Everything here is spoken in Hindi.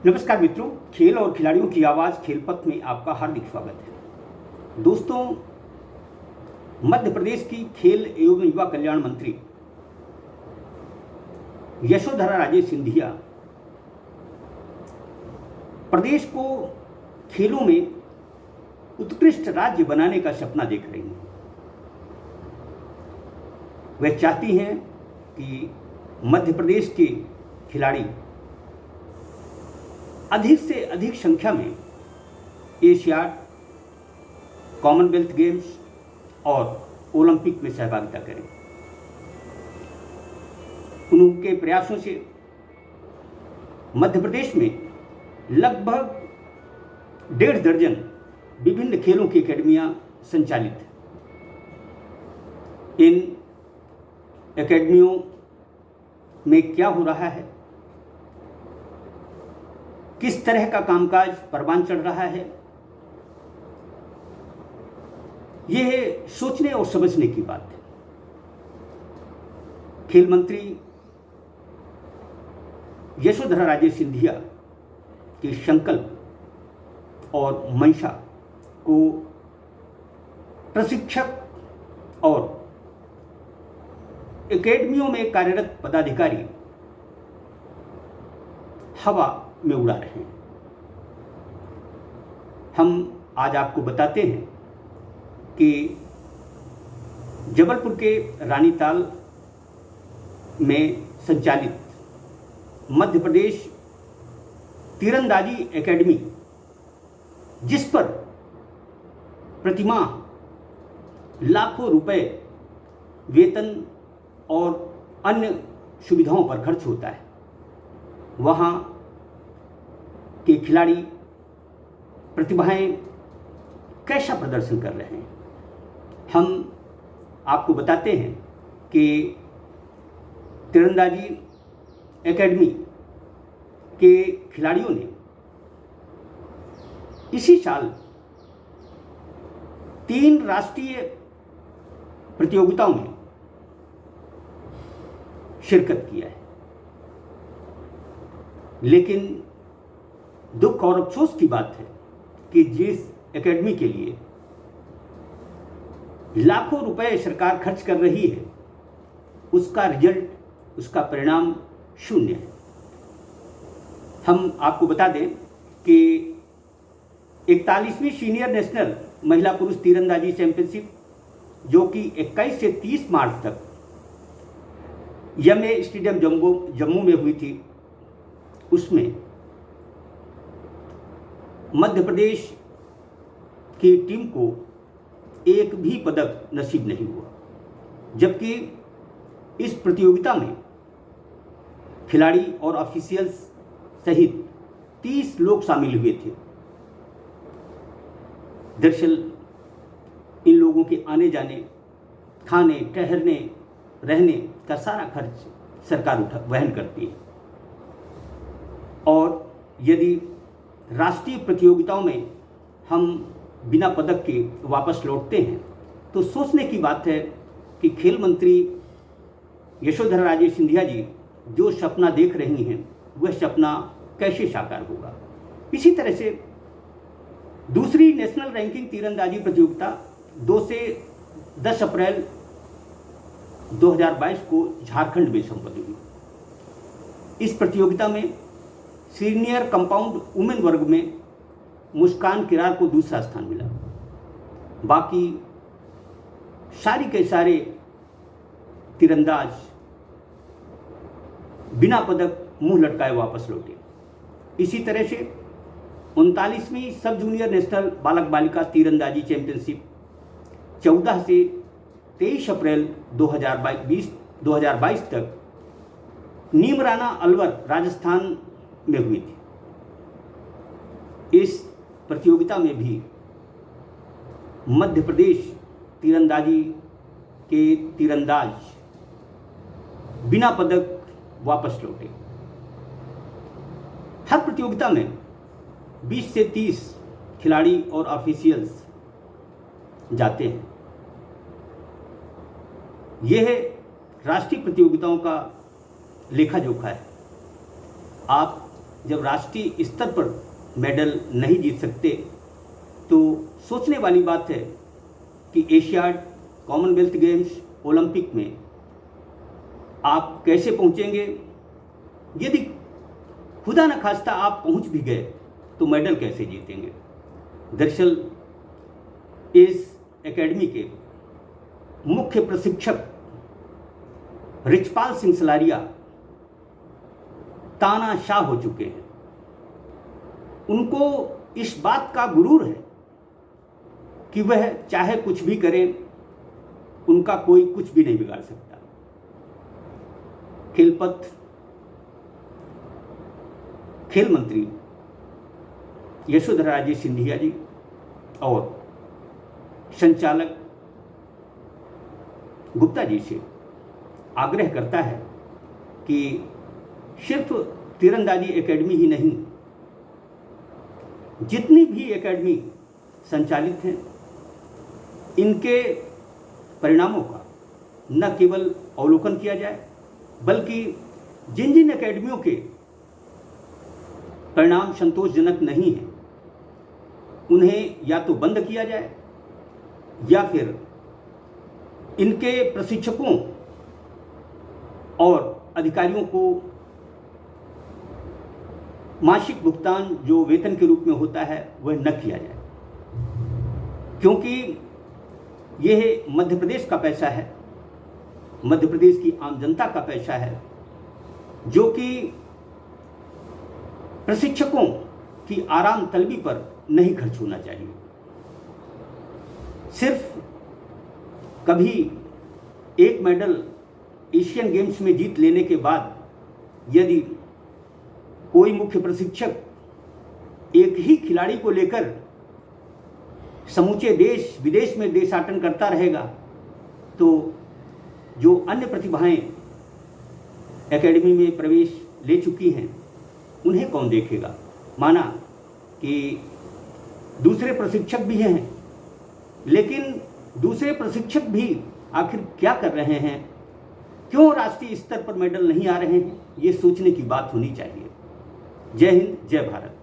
नमस्कार मित्रों, खेल और खिलाड़ियों की आवाज़ खेलपथ में आपका हार्दिक स्वागत है। दोस्तों, मध्य प्रदेश की खेल एवं युवा कल्याण मंत्री यशोधरा राजे सिंधिया प्रदेश को खेलों में उत्कृष्ट राज्य बनाने का सपना देख रही हैं। वे चाहती हैं कि मध्य प्रदेश के खिलाड़ी अधिक से अधिक संख्या में एशियाड, कॉमनवेल्थ गेम्स और ओलंपिक में सहभागिता करें। उनके प्रयासों से मध्य प्रदेश में लगभग 1.5 दर्जन विभिन्न खेलों की एकेडमियां संचालित हैं। इन एकेडमियों में क्या हो रहा है, किस तरह का कामकाज परवान चढ़ रहा है, यह सोचने और समझने की बात है। खेल मंत्री यशोधरा राजे सिंधिया के संकल्प और मंशा को प्रशिक्षक और एकेडमियों में कार्यरत पदाधिकारी हवा में उड़ा रहे हैं। हम आज आपको बताते हैं कि जबलपुर के रानीताल में संचालित मध्य प्रदेश तीरंदाजी एकेडमी, जिस पर प्रतिमाह लाखों रुपए वेतन और अन्य सुविधाओं पर खर्च होता है, वहाँ के खिलाड़ी प्रतिभाएं कैसा प्रदर्शन कर रहे हैं। हम आपको बताते हैं कि तीरंदाजी एकेडमी के खिलाड़ियों ने इसी साल 3 राष्ट्रीय प्रतियोगिताओं में शिरकत किया है। लेकिन दुख और अफसोस की बात है कि जिस एकेडमी के लिए लाखों रुपए सरकार खर्च कर रही है, उसका रिजल्ट, उसका परिणाम शून्य है। हम आपको बता दें कि 41वीं सीनियर नेशनल महिला पुरुष तीरंदाजी चैंपियनशिप, जो कि 21 से 30 मार्च तक यमे स्टेडियम जम्मू में हुई थी, उसमें मध्य प्रदेश की टीम को एक भी पदक नसीब नहीं हुआ, जबकि इस प्रतियोगिता में खिलाड़ी और ऑफिशियल्स सहित 30 लोग शामिल हुए थे। दरअसल इन लोगों के आने जाने, खाने, ठहरने, रहने का सारा खर्च सरकार वहन करती है। और यदि राष्ट्रीय प्रतियोगिताओं में हम बिना पदक के वापस लौटते हैं, तो सोचने की बात है कि खेल मंत्री यशोधरा राजे सिंधिया जी जो सपना देख रही हैं, वह सपना कैसे साकार होगा। इसी तरह से दूसरी नेशनल रैंकिंग तीरंदाजी प्रतियोगिता 2 से 10 अप्रैल 2022 को झारखंड में संपन्न हुई। इस प्रतियोगिता में सीनियर कंपाउंड वुमेन वर्ग में मुस्कान किरार को दूसरा स्थान मिला। बाकी सारी के सारे तीरंदाज बिना पदक मुंह लटकाए वापस लौटे। इसी तरह से 39वीं सब जूनियर नेशनल बालक बालिका तीरंदाजी चैंपियनशिप 14 से 23 अप्रैल 2022 तक नीमराना अलवर राजस्थान में हुई थी। इस प्रतियोगिता में भी मध्य प्रदेश तीरंदाजी के तीरंदाज बिना पदक वापस लौटे। हर प्रतियोगिता में 20 से 30 खिलाड़ी और ऑफिशियल्स जाते हैं। यह राष्ट्रीय प्रतियोगिताओं का लेखा जोखा है। आप जब राष्ट्रीय स्तर पर मेडल नहीं जीत सकते तो सोचने वाली बात है कि एशियाड, कॉमनवेल्थ गेम्स, ओलंपिक में आप कैसे पहुंचेंगे। यदि खुदा न खास्ता आप पहुंच भी गए तो मेडल कैसे जीतेंगे। दरअसल इस एकेडमी के मुख्य प्रशिक्षक रिचपाल सिंह सलारिया तानाशाह हो चुके हैं। उनको इस बात का गुरूर है कि वह चाहे कुछ भी करें, उनका कोई कुछ भी नहीं बिगाड़ सकता। खेल मंत्री यशोधरा राजे सिंधिया जी और संचालक गुप्ता जी से आग्रह करता है कि सिर्फ तीरंदाजी एकेडमी ही नहीं, जितनी भी एकेडमी संचालित हैं, इनके परिणामों का न केवल अवलोकन किया जाए, बल्कि जिन जिन एकेडमियों के परिणाम संतोषजनक नहीं हैं, उन्हें या तो बंद किया जाए या फिर इनके प्रशिक्षकों और अधिकारियों को मासिक भुगतान जो वेतन के रूप में होता है वह न किया जाए, क्योंकि यह मध्य प्रदेश का पैसा है, मध्य प्रदेश की आम जनता का पैसा है, जो कि प्रशिक्षकों की आराम तलबी पर नहीं खर्च होना चाहिए। सिर्फ कभी एक मेडल एशियन गेम्स में जीत लेने के बाद यदि कोई मुख्य प्रशिक्षक एक ही खिलाड़ी को लेकर समूचे देश विदेश में देशाटन करता रहेगा तो जो अन्य प्रतिभाएं एकेडमी में प्रवेश ले चुकी हैं उन्हें कौन देखेगा। माना कि दूसरे प्रशिक्षक भी हैं, लेकिन दूसरे प्रशिक्षक भी आखिर क्या कर रहे हैं, क्यों राष्ट्रीय स्तर पर मेडल नहीं आ रहे हैं, ये सोचने की बात होनी चाहिए। जय हिंद, जय भारत।